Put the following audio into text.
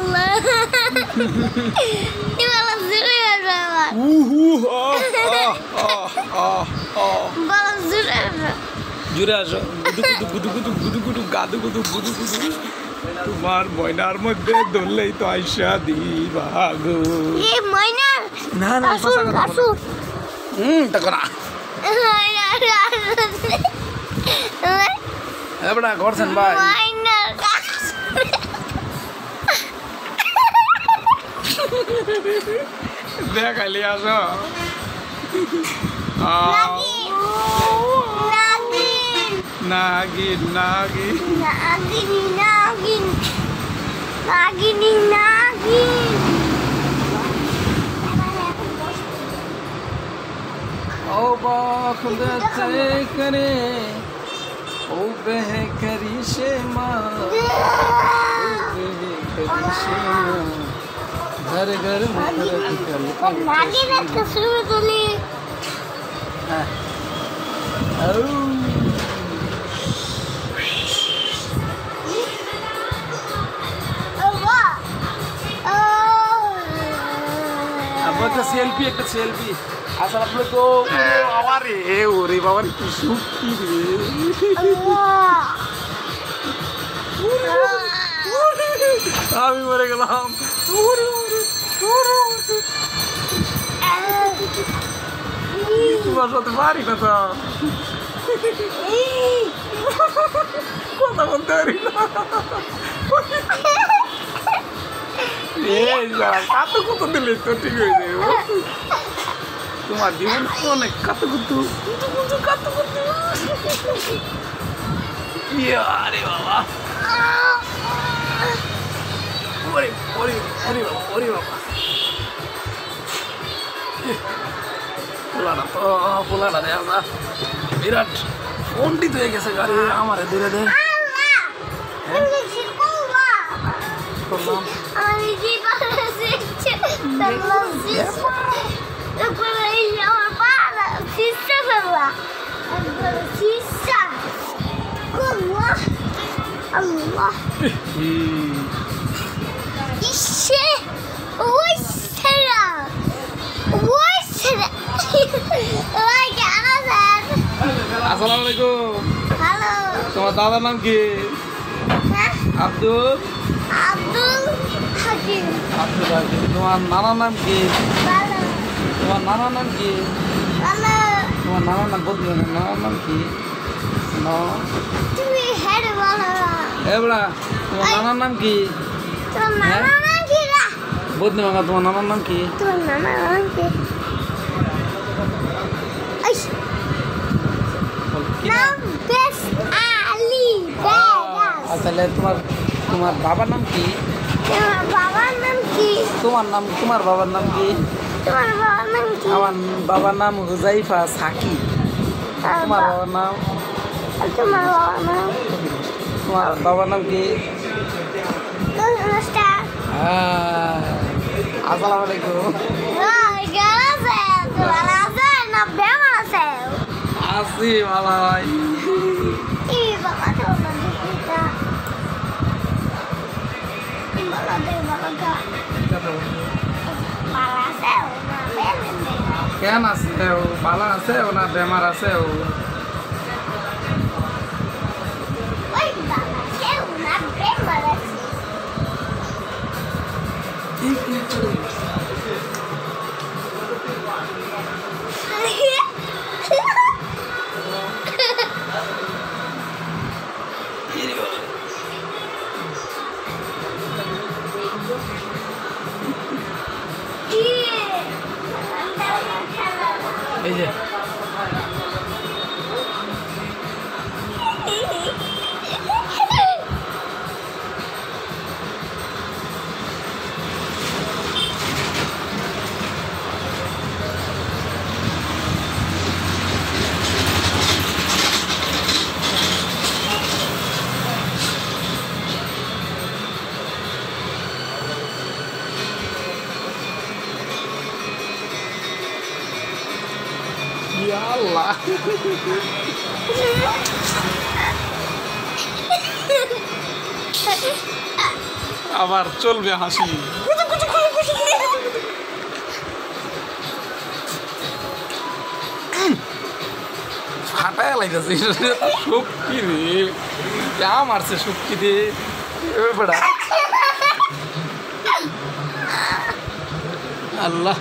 Allah. Ini malah seru ya, Bang. Malah seru ya. জুড়ে আসো গুদু গুদু গুদু গুদু গুদু গাদু গুদু গুদু গুদু তোমার ময়নার মধ্যে দোললেই তো আইসা দিবাগো এই ময়না না না আসুন টাকা না এবড়া করছেন ভাই ময়না দেখালি আসো নাগিন নাগিন নাগিন নাগিন নাগিন নাগিন ओ बाखुदा ते करे ओ बह करी शेमा घर घर मुखरत कल नागिन একটা শুরু তুলি একটা সেলফি একটা সেলফি আসলে আপনি তো আরে ওরে বাবা কি সুখী রে আমি মরে গেলাম তোমার সাথে পারি না তো কথা বলতে পারি না কাতো কত দিলে তো ঠিক হয়ে যাবে তোমার জীবন অনেক কাতো কুতু কাতো কুতু আরে বাবা ওরে ওরে ওরে বাবা ওরে বাবা পোলাটা তো পোলাটা রে আমরা বিরাট পণ্ডিত হয়ে গেছে গাড়ি আমারে দূরে দে আমি কি পারছি তারপরে এই আমার পালা সিস্টা ফেলা সিস্টা আল্লাহ আল্লাহ ইসে ওই সেরা ওই কেন স্যার আসসালামু আলাইকুম হ্যালো তোমার দাদার নাম কি আব্দুল আব্দুল হাকিম আব্দুল হাকিম তোমার নানার নাম কি ভালো তোমার নানার নাম কি ভালো তোমার নানার নাম বলতে নানার নাম কি তুমি হেড ভালো এবড়া তোমার নানার নাম কি তোমার নানা নাম কি রা বলতে মাগা তোমার নানার নাম কি তোমার নানা নাম কি আই নাম বেশ আলী বেশ তাহলে তোমার তোমার বাবার নাম কি তোমার বাবার নাম কি তোমার বাবার নাম কি তোমার বাবার নাম কি আমার বাবার নাম হুজাইফা সাকি তোমার বাবার নাম তোমার বাবার নাম কি আসসালামু আলাইকুম আসি ভালাই কেন আছে ভালো আছে না বেমার আছে এই যে Ya Allah. আবার চলবে হাসি। ফাটায় লাগতেছে শক্তি রে, যা মারছে শক্তি রে বেড়া। আল্লাহ।